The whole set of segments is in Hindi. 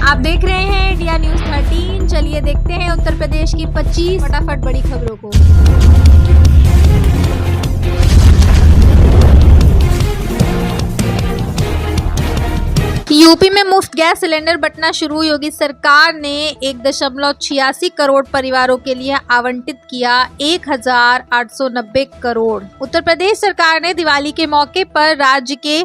आप देख रहे हैं इंडिया न्यूज 13। चलिए देखते हैं उत्तर प्रदेश की 25 फटाफट बड़ी खबरों को। यूपी में मुफ्त गैस सिलेंडर बंटना शुरू। योगी सरकार ने 1.86 करोड़ परिवारों के लिए आवंटित किया 1890 करोड़। उत्तर प्रदेश सरकार ने दिवाली के मौके पर राज्य के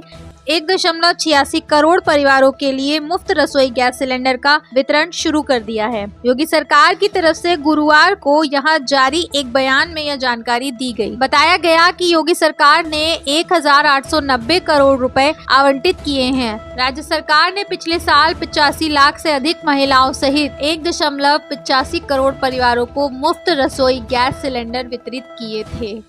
1.86 करोड़ परिवारों के लिए मुफ्त रसोई गैस सिलेंडर का वितरण शुरू कर दिया है। योगी सरकार की तरफ से गुरुवार को यहां जारी एक बयान में यह जानकारी दी गई। बताया गया कि योगी सरकार ने 1890 करोड़ रुपए आवंटित किए हैं। राज्य सरकार ने पिछले साल 85 लाख से अधिक महिलाओं सहित 1.85 करोड़ परिवारों को मुफ्त रसोई गैस सिलेंडर वितरित किए थे।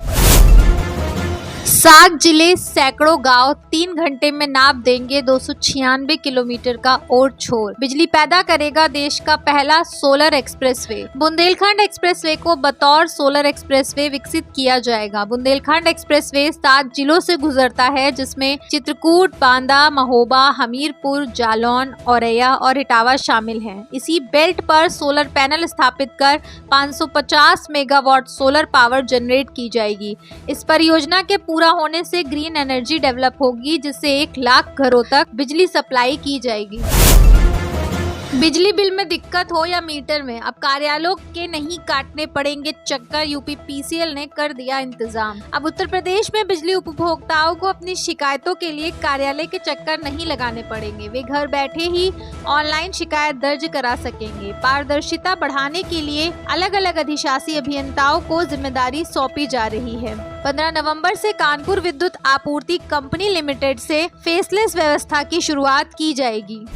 7 जिले सैकड़ों गांव 3 घंटे में नाप देंगे 296 किलोमीटर का और छोर। बिजली पैदा करेगा देश का पहला सोलर एक्सप्रेसवे। बुंदेलखंड एक्सप्रेसवे को बतौर सोलर एक्सप्रेसवे विकसित किया जाएगा। बुंदेलखंड एक्सप्रेसवे 7 जिलों से गुजरता है, जिसमें चित्रकूट, बांदा, महोबा, हमीरपुर, जालौन, औरैया और इटावा शामिल हैं। इसी बेल्ट पर सोलर पैनल स्थापित कर 550 मेगावाट सोलर पावर जनरेट की जाएगी। इस परियोजना के पूरा होने से ग्रीन एनर्जी डेवलप होगी, जिससे 1 लाख घरों तक बिजली सप्लाई की जाएगी। बिजली बिल में दिक्कत हो या मीटर में, अब कार्यालयों के नहीं काटने पड़ेंगे चक्कर। यूपी पीसीएल ने कर दिया इंतजाम। अब उत्तर प्रदेश में बिजली उपभोक्ताओं को अपनी शिकायतों के लिए कार्यालय के चक्कर नहीं लगाने पड़ेंगे। वे घर बैठे ही ऑनलाइन शिकायत दर्ज करा सकेंगे। पारदर्शिता बढ़ाने के लिए अलग अलग अधिशासी अभियंताओं को जिम्मेदारी सौंपी जा रही है। 15 नवंबर से कानपुर विद्युत आपूर्ति कंपनी लिमिटेड से फेसलेस व्यवस्था की शुरुआत की जाएगी।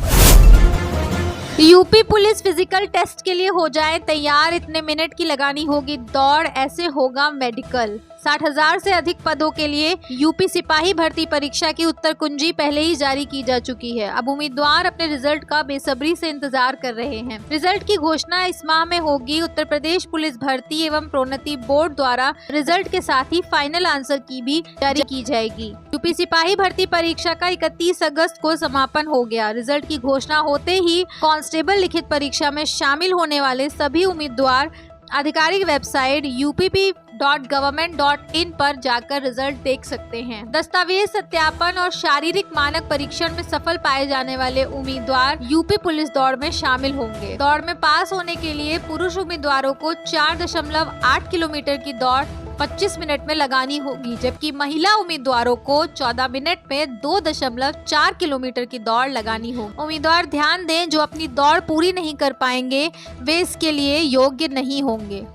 यूपी पुलिस फिजिकल टेस्ट के लिए हो जाए तैयार। इतने मिनट की लगानी होगी दौड़, ऐसे होगा मेडिकल। 60,000 से अधिक पदों के लिए यूपी सिपाही भर्ती परीक्षा की उत्तर कुंजी पहले ही जारी की जा चुकी है। अब उम्मीदवार अपने रिजल्ट का बेसब्री से इंतजार कर रहे हैं। रिजल्ट की घोषणा इस माह में होगी। उत्तर प्रदेश पुलिस भर्ती एवं प्रोन्नति बोर्ड द्वारा रिजल्ट के साथ ही फाइनल आंसर की भी जारी की जाएगी। यूपी सिपाही भर्ती परीक्षा का 31 अगस्त को समापन हो गया। रिजल्ट की घोषणा होते ही कांस्टेबल लिखित परीक्षा में शामिल होने वाले सभी उम्मीदवार आधिकारिक वेबसाइट uppb.government.in पर जाकर रिजल्ट देख सकते हैं। दस्तावेज सत्यापन और शारीरिक मानक परीक्षण में सफल पाए जाने वाले उम्मीदवार यूपी पुलिस दौड़ में शामिल होंगे। दौड़ में पास होने के लिए पुरुष उम्मीदवारों को 4.8 किलोमीटर की दौड़ 25 मिनट में लगानी होगी, जबकि महिला उम्मीदवारों को 14 मिनट में 2.4 किलोमीटर की दौड़ लगानी होगी। उम्मीदवार ध्यान दें, जो अपनी दौड़ पूरी नहीं कर पाएंगे वे इसके लिए योग्य नहीं होंगे।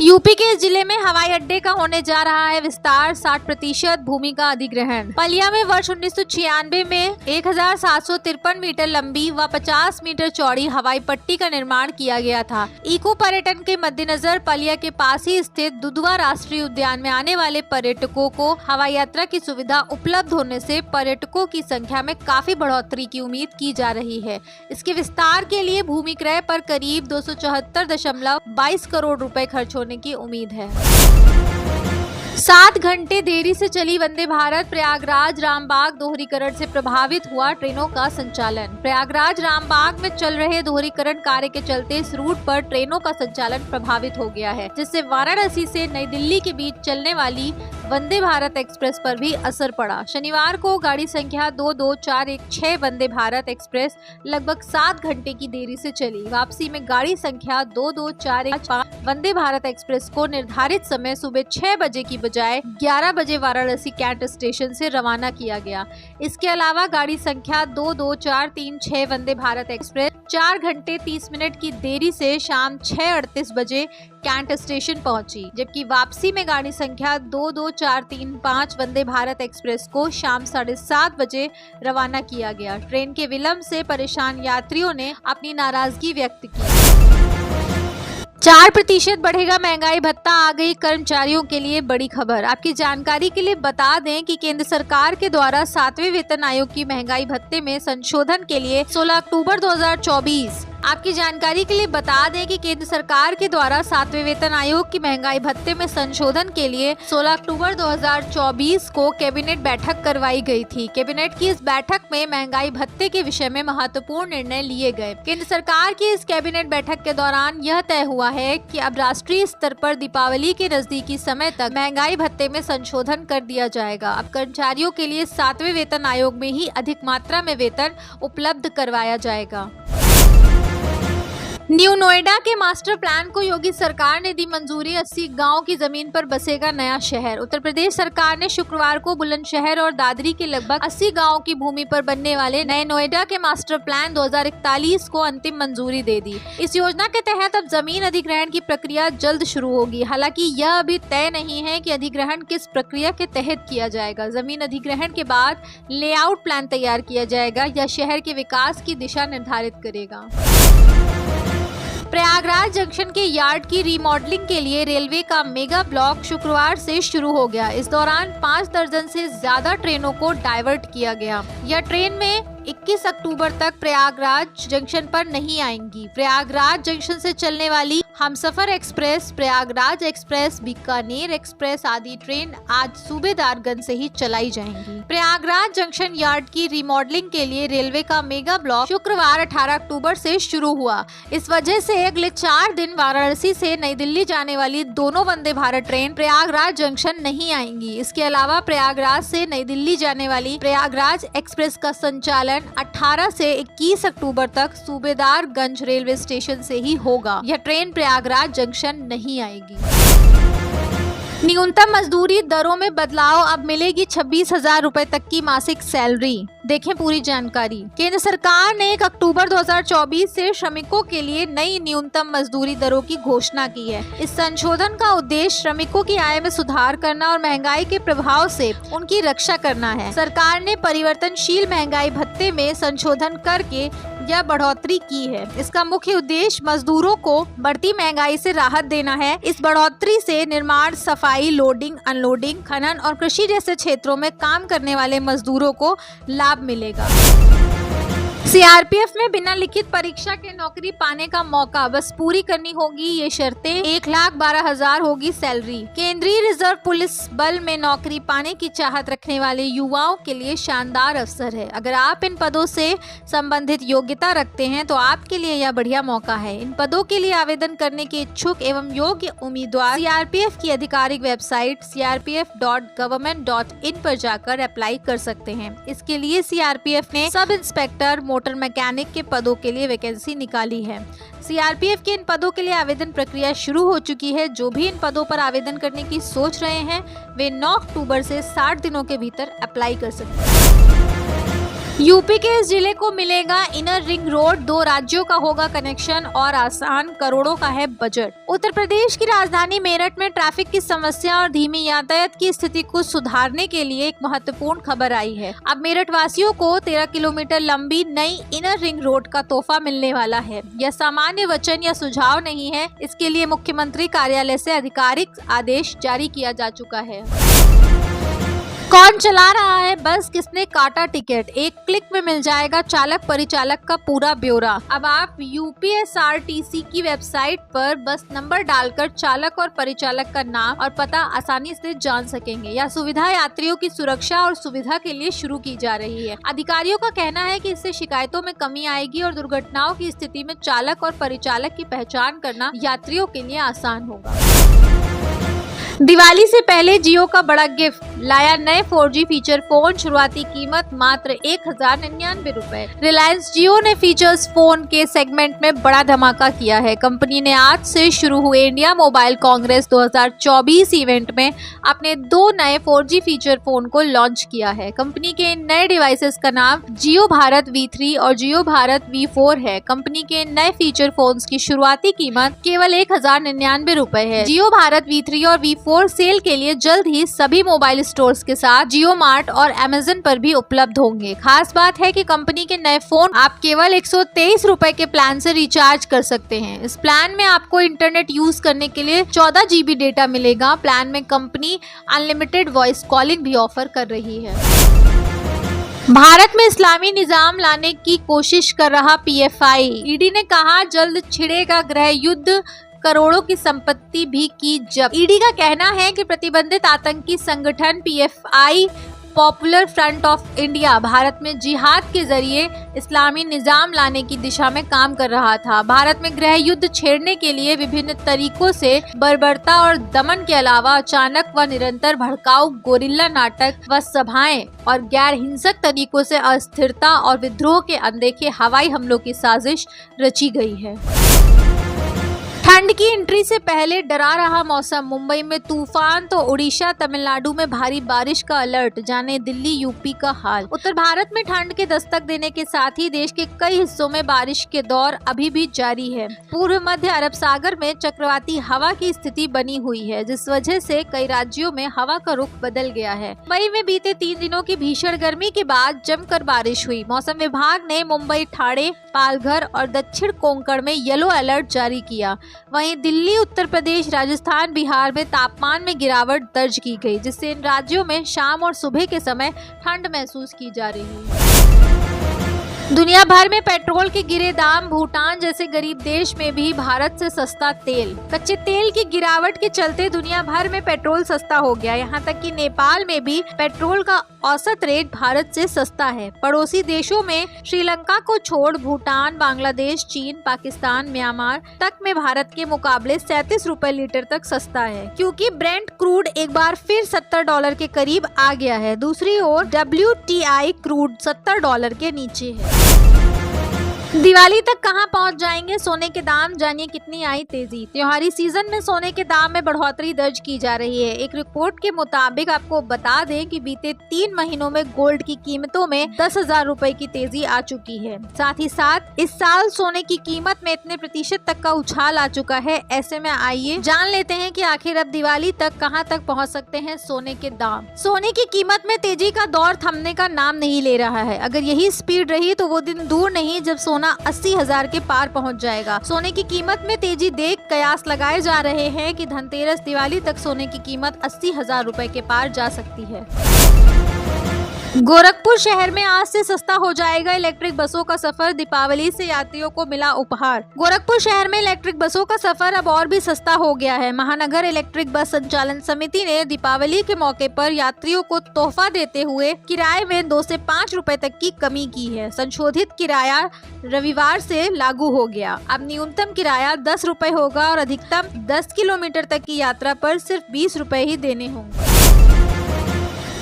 यूपी के जिले में हवाई अड्डे का होने जा रहा है विस्तार। 60% भूमि का अधिग्रहण। पलिया में वर्ष 1996 में 1753 मीटर लंबी व 50 मीटर चौड़ी हवाई पट्टी का निर्माण किया गया था। इको पर्यटन के मद्देनजर पलिया के पास ही स्थित दुधवा राष्ट्रीय उद्यान में आने वाले पर्यटकों को हवाई यात्रा की सुविधा उपलब्ध होने से पर्यटकों की संख्या में काफी बढ़ोतरी की उम्मीद की जा रही है। इसके विस्तार के लिए भूमि क्रय पर करीब 274.22 करोड़ रुपए खर्च होने की उम्मीद है। 7 घंटे देरी से चली वंदे भारत। प्रयागराज रामबाग दोहरीकरण से प्रभावित हुआ ट्रेनों का संचालन। प्रयागराज रामबाग में चल रहे दोहरीकरण कार्य के चलते इस रूट पर ट्रेनों का संचालन प्रभावित हो गया है, जिससे वाराणसी से नई दिल्ली के बीच चलने वाली वंदे भारत एक्सप्रेस पर भी असर पड़ा। शनिवार को गाड़ी संख्या 22416 वंदे भारत एक्सप्रेस लगभग 7 घंटे की देरी से चली। वापसी में गाड़ी संख्या 22415 वंदे भारत एक्सप्रेस को निर्धारित समय सुबह 6 बजे की बजाय 11 बजे वाराणसी कैंट स्टेशन से रवाना किया गया। इसके अलावा गाड़ी संख्या 22436 वंदे भारत एक्सप्रेस 4 घंटे 30 मिनट की देरी से शाम 6:38 बजे कैंट स्टेशन पहुंची, जबकि वापसी में गाड़ी संख्या 22435 वंदे भारत एक्सप्रेस को शाम 7:30 बजे रवाना किया गया। ट्रेन के विलंब से परेशान यात्रियों ने अपनी नाराजगी व्यक्त की। 4% बढ़ेगा महंगाई भत्ता। आ गई कर्मचारियों के लिए बड़ी खबर। आपकी जानकारी के लिए बता दें कि केंद्र सरकार के द्वारा 7वें वेतन आयोग की महंगाई भत्ते में संशोधन के लिए 16 अक्टूबर 2024 आपकी जानकारी के लिए बता दें कि केंद्र सरकार के द्वारा 7वें वेतन आयोग की महंगाई भत्ते में संशोधन के लिए 16 अक्टूबर 2024 को कैबिनेट बैठक करवाई गई थी। कैबिनेट की इस बैठक में महंगाई भत्ते के विषय में महत्वपूर्ण निर्णय लिए गए। केंद्र सरकार की इस कैबिनेट बैठक के दौरान यह तय हुआ है कि अब राष्ट्रीय स्तर पर दीपावली के नजदीकी समय तक महंगाई भत्ते में संशोधन कर दिया जाएगा। अब कर्मचारियों के लिए 7वें वेतन आयोग में ही अधिक मात्रा में वेतन उपलब्ध करवाया जाएगा। न्यू नोएडा के मास्टर प्लान को योगी सरकार ने दी मंजूरी। 80 गांव की जमीन पर बसेगा नया शहर। उत्तर प्रदेश सरकार ने शुक्रवार को बुलंदशहर और दादरी के लगभग 80 गांवों की भूमि पर बनने वाले नए नोएडा के मास्टर प्लान 2041 को अंतिम मंजूरी दे दी। इस योजना के तहत अब जमीन अधिग्रहण की प्रक्रिया जल्द शुरू होगी। हालांकि यह अभी तय नहीं है कि अधिग्रहण किस प्रक्रिया के तहत किया जाएगा। जमीन अधिग्रहण के बाद लेआउट प्लान तैयार किया जाएगा या शहर के विकास की दिशा निर्धारित करेगा। प्रयागराज जंक्शन के यार्ड की रीमॉडलिंग के लिए रेलवे का मेगा ब्लॉक शुक्रवार से शुरू हो गया। इस दौरान 5 दर्जन से ज्यादा ट्रेनों को डाइवर्ट किया गया। यह ट्रेन में 21 अक्टूबर तक प्रयागराज जंक्शन पर नहीं आएंगी। प्रयागराज जंक्शन से चलने वाली Humsafar express, Prayagraj express, Bikaner express आदि ट्रेन आज सूबेदारगंज से ही चलाई जाएंगी। प्रयागराज जंक्शन यार्ड की रिमॉडलिंग के लिए रेलवे का मेगा ब्लॉक शुक्रवार 18 अक्टूबर से शुरू हुआ। इस वजह से अगले 4 दिन वाराणसी से नई दिल्ली जाने वाली दोनों वंदे भारत ट्रेन प्रयागराज जंक्शन नहीं आएंगी। इसके अलावा प्रयागराज से नई दिल्ली जाने वाली प्रयागराज एक्सप्रेस का संचालन 18 से 21 अक्टूबर तक सूबेदारगंज रेलवे स्टेशन से ही होगा। यह ट्रेन प्रयागराज जंक्शन नहीं आएगी। न्यूनतम मजदूरी दरों में बदलाव, अब मिलेगी 26,000 रुपए तक की मासिक सैलरी। देखें पूरी जानकारी। केंद्र सरकार ने 1 अक्टूबर 2024 से श्रमिकों के लिए नई न्यूनतम मजदूरी दरों की घोषणा की है। इस संशोधन का उद्देश्य श्रमिकों की आय में सुधार करना और महंगाई के प्रभाव से उनकी रक्षा करना है। सरकार ने परिवर्तनशील महंगाई भत्ते में संशोधन करके यह बढ़ोतरी की है। इसका मुख्य उद्देश्य मजदूरों को बढ़ती महंगाई से राहत देना है। इस बढ़ोतरी से निर्माण, सफाई, लोडिंग, अनलोडिंग, खनन और कृषि जैसे क्षेत्रों में काम करने वाले मजदूरों को लाभ मिलेगा। सीआरपीएफ में बिना लिखित परीक्षा के नौकरी पाने का मौका, बस पूरी करनी होगी ये शर्तें। 1,12,000 होगी सैलरी। केंद्रीय रिजर्व पुलिस बल में नौकरी पाने की चाहत रखने वाले युवाओं के लिए शानदार अवसर है। अगर आप इन पदों से संबंधित योग्यता रखते हैं तो आपके लिए यह बढ़िया मौका है। इन पदों के लिए आवेदन करने के इच्छुक एवं योग्य उम्मीदवार सीआरपीएफ की आधिकारिक वेबसाइट crpf.government.in पर जाकर अप्लाई कर सकते हैं। इसके लिए सीआरपीएफ ने सब इंस्पेक्टर मोटर मैकेनिक के पदों के लिए वैकेंसी निकाली है। सीआरपीएफ के इन पदों के लिए आवेदन प्रक्रिया शुरू हो चुकी है। जो भी इन पदों पर आवेदन करने की सोच रहे हैं वे 9 अक्टूबर से 60 दिनों के भीतर अप्लाई कर सकते हैं। यूपी के इस जिले को मिलेगा इनर रिंग रोड, 2 राज्यों का होगा कनेक्शन और आसान, करोड़ों का है बजट। उत्तर प्रदेश की राजधानी मेरठ में ट्रैफिक की समस्या और धीमी यातायात की स्थिति को सुधारने के लिए एक महत्वपूर्ण खबर आई है। अब मेरठ वासियों को 13 किलोमीटर लंबी नई इनर रिंग रोड का तोहफा मिलने वाला है। यह सामान्य वचन या सुझाव नहीं है। इसके लिए मुख्यमंत्री कार्यालय से आधिकारिक आदेश जारी किया जा चुका है। कौन चला रहा है बस, किसने काटा टिकट, एक क्लिक में मिल जाएगा चालक परिचालक का पूरा ब्यौरा। अब आप यूपीएसआरटीसी की वेबसाइट पर बस नंबर डालकर चालक और परिचालक का नाम और पता आसानी से जान सकेंगे। यह सुविधा यात्रियों की सुरक्षा और सुविधा के लिए शुरू की जा रही है। अधिकारियों का कहना है कि इससे शिकायतों में कमी आएगी और दुर्घटनाओं की स्थिति में चालक और परिचालक की पहचान करना यात्रियों के लिए आसान होगा। दिवाली से पहले जियो का बड़ा गिफ्ट, लाया नए 4G फीचर फोन, शुरुआती कीमत मात्र 1099 रुपए। रिलायंस जियो ने फीचर्स फोन के सेगमेंट में बड़ा धमाका किया है। कंपनी ने आज से शुरू हुए इंडिया मोबाइल कांग्रेस 2024 इवेंट में अपने 2 नए 4G फीचर फोन को लॉन्च किया है। कंपनी के इन नए डिवाइसेस का नाम जियो भारत V3 और जियो भारत V4 है। कंपनी के नए फीचर फोन्स की शुरुआती कीमत केवल 1099 रुपए है। जियो भारत V3 और V4 सेल के लिए जल्द ही सभी मोबाइल स्टोर्स के साथ जियो मार्ट और अमेज़न पर भी उपलब्ध होंगे। खास बात है कि कंपनी के नए फोन आप केवल 123 रुपए के प्लान से रिचार्ज कर सकते हैं। इस प्लान में आपको इंटरनेट यूज करने के लिए 14 GB डेटा मिलेगा। प्लान में कंपनी अनलिमिटेड वॉइस कॉलिंग भी ऑफर कर रही है। भारत में इस्लामी निजाम लाने की कोशिश कर रहा पीएफआई। ईडी ने कहा जल्द छिड़ेगा गृह युद्ध, करोड़ों की संपत्ति भी की जब्त। ईडी का कहना है कि प्रतिबंधित आतंकी संगठन PFI popular front of India Bharat में जिहाद के जरिए इस्लामी निजाम लाने की दिशा में काम कर रहा था। भारत में गृह युद्ध छेड़ने के लिए विभिन्न तरीकों से बर्बरता और दमन के अलावा अचानक व निरंतर भड़काऊ गोरिल्ला नाटक व सभाएं और गैर हिंसक तरीकों से अस्थिरता और विद्रोह के अनदेखे हवाई हमलों की साजिश रची गई है। ठंड की एंट्री से पहले डरा रहा मौसम, मुंबई में तूफान तो उड़ीसा तमिलनाडु में भारी बारिश का अलर्ट, जाने दिल्ली यूपी का हाल। उत्तर भारत में ठंड के दस्तक देने के साथ ही देश के कई हिस्सों में बारिश के दौर अभी भी जारी है। पूर्व मध्य अरब सागर में चक्रवाती हवा की स्थिति बनी हुई है, जिस वजह से कई राज्यों में हवा का रुख बदल गया है। मई में बीते 3 दिनों की भीषण गर्मी के बाद जमकर बारिश हुई। मौसम विभाग ने मुंबई, ठाणे, पालघर और दक्षिण कोंकण में येलो अलर्ट जारी किया। वहीं दिल्ली, उत्तर प्रदेश, राजस्थान, बिहार में तापमान में गिरावट दर्ज की गई, जिससे इन राज्यों में शाम और सुबह के समय ठंड महसूस की जा रही है। दुनिया भर में पेट्रोल के गिरे दाम, भूटान जैसे गरीब देश में भी भारत से सस्ता तेल। कच्चे तेल की गिरावट के चलते दुनिया भर में पेट्रोल सस्ता हो गया। यहाँ तक कि नेपाल में भी पेट्रोल का औसत रेट भारत से सस्ता है। पड़ोसी देशों में श्रीलंका को छोड़ भूटान, बांग्लादेश, चीन, पाकिस्तान, म्यांमार तक में भारत के मुकाबले 37 रुपए लीटर तक सस्ता है, क्योंकि ब्रेंट क्रूड एक बार फिर $70 के करीब आ गया है। दूसरी ओर WTI क्रूड $70 के नीचे है। दिवाली तक कहां पहुंच जाएंगे सोने के दाम, जानिए कितनी आई तेजी। त्योहारी सीजन में सोने के दाम में बढ़ोतरी दर्ज की जा रही है। एक रिपोर्ट के मुताबिक आपको बता दें कि बीते 3 महीनों में गोल्ड की कीमतों में 10,000 रुपए की तेजी आ चुकी है। साथ ही साथ इस साल सोने की कीमत में इतने प्रतिशत तक का उछाल आ चुका है। ऐसे में आइए जान लेते हैं कि आखिर अब दिवाली तक कहां तक पहुंच सकते हैं सोने के दाम। सोने की कीमत में तेजी का दौर थमने का नाम नहीं ले रहा है। अगर यही स्पीड रही तो वो दिन दूर नहीं जब सोना 80,000 के पार पहुंच जाएगा। सोने की कीमत में तेजी देख कयास लगाए जा रहे हैं कि धनतेरस, दिवाली तक सोने की कीमत 80,000 रुपए के पार जा सकती है। गोरखपुर शहर में आज से सस्ता हो जाएगा इलेक्ट्रिक बसों का सफर, दीपावली से यात्रियों को मिला उपहार। गोरखपुर शहर में इलेक्ट्रिक बसों का सफर अब और भी सस्ता हो गया है। महानगर इलेक्ट्रिक बस संचालन समिति ने दीपावली के मौके पर यात्रियों को तोहफा देते हुए किराए में 2 से 5 रुपए तक की कमी की है। संशोधित किराया रविवार से लागू हो गया। अब न्यूनतम किराया 10 रुपए होगा और अधिकतम 10 किलोमीटर तक की यात्रा पर सिर्फ 20 रुपए ही देने होंगे।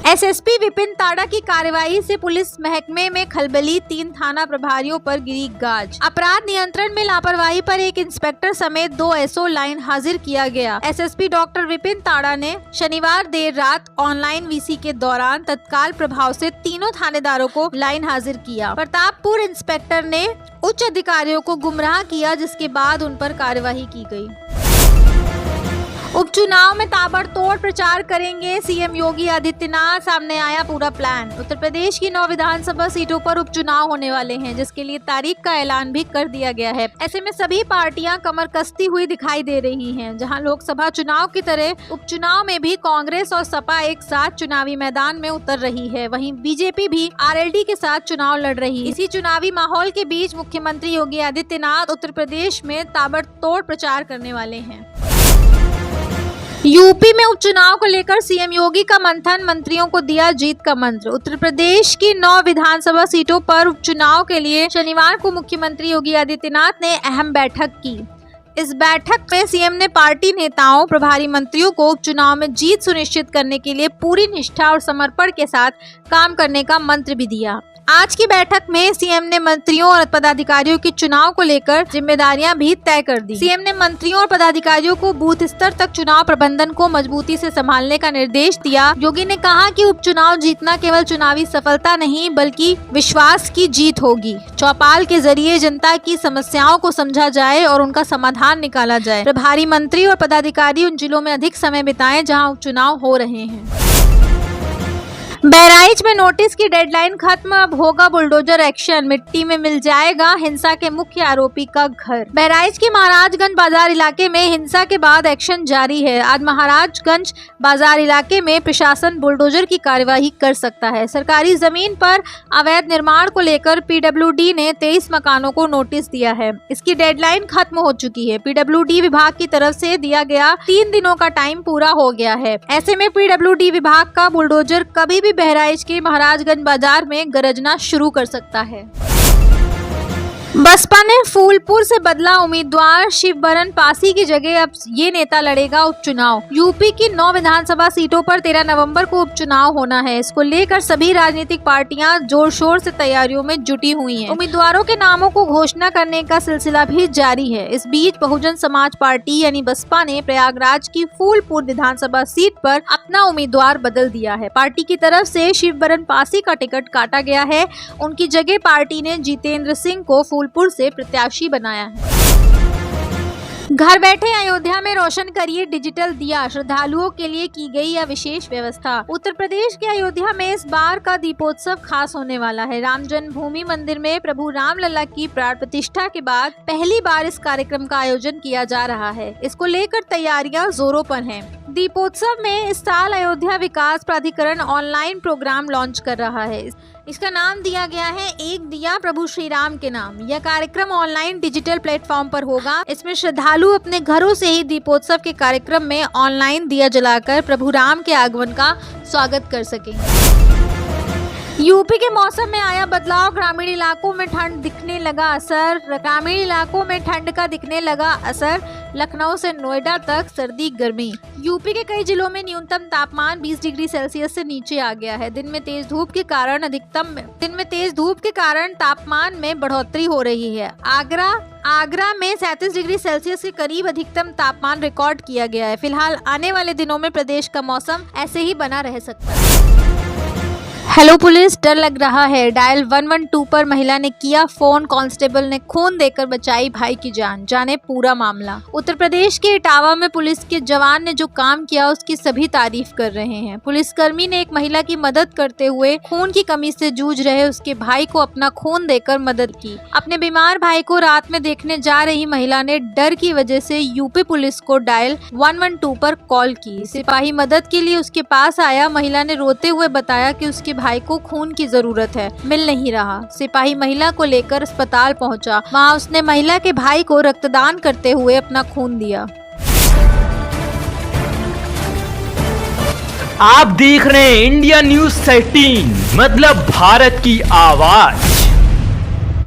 एसएसपी विपिन ताड़ा की कार्रवाई से पुलिस महकमे में खलबली, 3 थाना प्रभारियों पर गिरी गाज। अपराध नियंत्रण में लापरवाही पर एक इंस्पेक्टर समेत 2 एसओ लाइन हाजिर किया गया। एसएसपी डॉक्टर विपिन ताड़ा ने शनिवार देर रात ऑनलाइन वीसी के दौरान तत्काल प्रभाव से तीनों थानेदारों को लाइन हाजिर किया। प्रतापपुर इंस्पेक्टर ने उच्च अधिकारियों को गुमराह किया, जिसके बाद उन पर कार्रवाई की गई। उपचुनाव में ताबड़तोड़ प्रचार करेंगे सीएम योगी आदित्यनाथ, सामने आया पूरा प्लान। उत्तर प्रदेश की 9 विधानसभा सीटों पर उपचुनाव होने वाले हैं, जिसके लिए तारीख का ऐलान भी कर दिया गया है। ऐसे में सभी पार्टियां कमर कसती हुई दिखाई दे रही हैं। जहां लोकसभा चुनाव की तरह उपचुनाव में भी कांग्रेस और सपा एक साथ चुनावी मैदान में उतर रही है, वहीं बीजेपी भी आरएलडी के साथ चुनाव लड़ रही है। इसी चुनावी माहौल के बीच मुख्यमंत्री योगी आदित्यनाथ उत्तर प्रदेश में ताबड़तोड़ प्रचार करने वाले हैं। यूपी में उपचुनाव को लेकर सीएम योगी का मंथन, मंत्रियों को दिया जीत का मंत्र। उत्तर प्रदेश की 9 विधानसभा सीटों पर उपचुनाव के लिए शनिवार को मुख्यमंत्री योगी आदित्यनाथ ने अहम बैठक की। इस बैठक में सीएम ने पार्टी नेताओं, प्रभारी मंत्रियों को उपचुनाव में जीत सुनिश्चित करने के लिए पूरी निष्ठा और समर्पण के साथ काम करने का मंत्र भी दिया। आज की बैठक में सीएम ने मंत्रियों और पदाधिकारियों के चुनाव को लेकर जिम्मेदारियां भी तय कर दी। सीएम ने मंत्रियों और पदाधिकारियों को बूथ स्तर तक चुनाव प्रबंधन को मजबूती से संभालने का निर्देश दिया। योगी ने कहा कि उपचुनाव जीतना केवल चुनावी सफलता नहीं बल्कि विश्वास की जीत होगी। चौपाल के जरिए जनता की समस्याओं को समझा जाए और उनका समाधान निकाला जाए। प्रभारी मंत्री और पदाधिकारी उन जिलों में अधिक समय बिताएं जहाँ उपचुनाव हो रहे हैं। बहराइच में नोटिस की डेडलाइन खत्म, अब होगा बुलडोजर एक्शन, मिट्टी में मिल जाएगा हिंसा के मुख्य आरोपी का घर। बहराइच के महाराजगंज बाजार इलाके में हिंसा के बाद एक्शन जारी है। आज महाराजगंज बाजार इलाके में प्रशासन बुलडोजर की कार्यवाही कर सकता है। सरकारी जमीन पर अवैध निर्माण को लेकर पीडब्ल्यूडी ने 23 मकानों को नोटिस दिया है। इसकी डेडलाइन खत्म हो चुकी है। पीडब्ल्यूडी विभाग की तरफ से दिया गया 3 दिनों का टाइम पूरा हो गया है। ऐसे में पीडब्ल्यूडी विभाग का बुलडोजर कभी भी बहराइच के महाराजगंज बाजार में गरजना शुरू कर सकता है। बसपा ने फूलपुर से बदला उम्मीदवार, शिवबरन पासी की जगह अब ये नेता लड़ेगा उपचुनाव। यूपी की 9 विधानसभा सीटों पर 13 नवंबर को उपचुनाव होना है। इसको लेकर सभी राजनीतिक पार्टियां जोर शोर से तैयारियों में जुटी हुई हैं। उम्मीदवारों के नामों को घोषणा करने का सिलसिला भी जारी है। इस बीच बहुजन समाज पार्टी यानी बसपा ने प्रयागराज की फूलपुर विधानसभा सीट पर अपना उम्मीदवार बदल दिया है। पार्टी की तरफ से शिवबरन पासी का टिकट काटा गया है। उनकी जगह पार्टी ने जितेंद्र सिंह को फूलपुर से प्रत्याशी बनाया है। घर बैठे अयोध्या में रोशन करिए डिजिटल दिया, श्रद्धालुओं के लिए की गई यह विशेष व्यवस्था। उत्तर प्रदेश के अयोध्या में इस बार का दीपोत्सव खास होने वाला है। राम जन्मभूमि मंदिर में प्रभु रामलला की प्राण प्रतिष्ठा के बाद पहली बार इस कार्यक्रम का आयोजन किया जा रहा है। इसको लेकर तैयारियां जोरों पर हैं। दीपोत्सव में इस साल अयोध्या विकास प्राधिकरण ऑनलाइन प्रोग्राम लॉन्च कर रहा है। इसका नाम दिया गया है एक दिया प्रभु श्री राम के नाम। यह कार्यक्रम ऑनलाइन डिजिटल प्लेटफॉर्म पर होगा। इसमें श्रद्धालु अपने घरों से ही दीपोत्सव के कार्यक्रम में ऑनलाइन दिया जलाकर प्रभु राम के आगमन का स्वागत कर सकेंगे। यूपी के मौसम में आया बदलाव, ग्रामीण इलाकों में ठंड दिखने लगा असर। ग्रामीण इलाकों में ठंड का दिखने लगा असर। लखनऊ से नोएडा तक सर्दी गर्मी। यूपी के कई जिलों में न्यूनतम तापमान 20 डिग्री सेल्सियस से नीचे आ गया है। दिन में तेज धूप के कारण तापमान में बढ़ोतरी हो रही है। आगरा में 37 डिग्री सेल्सियस के करीब अधिकतम तापमान रिकॉर्ड किया गया है। फिलहाल आने वाले दिनों में प्रदेश का मौसम ऐसे ही बना रह सकता है। हेलो पुलिस, डर लग रहा है। डायल 112 पर महिला ने किया फोन, कांस्टेबल ने खून देकर बचाई भाई की जान। जाने पूरा मामला। उत्तर प्रदेश के इटावा में पुलिस के जवान ने जो काम किया उसकी सभी तारीफ कर रहे हैं। पुलिसकर्मी ने एक महिला की मदद करते हुए खून की कमी से जूझ रहे उसके भाई को अपना खून देकर मदद की। अपने बीमार भाई को रात में देखने जा रही महिला ने डर की वजह से यूपी पुलिस को डायल 112 पर कॉल की। सिपाही मदद के लिए उसके पास आया। महिला ने रोते हुए बताया कि उसके भाई को खून की जरूरत है, मिल नहीं रहा। सिपाही महिला को लेकर अस्पताल पहुंचा। वहां उसने महिला के भाई को रक्तदान करते हुए अपना खून दिया। आप देख रहे हैं इंडिया न्यूज़ 13, मतलब भारत की आवाज।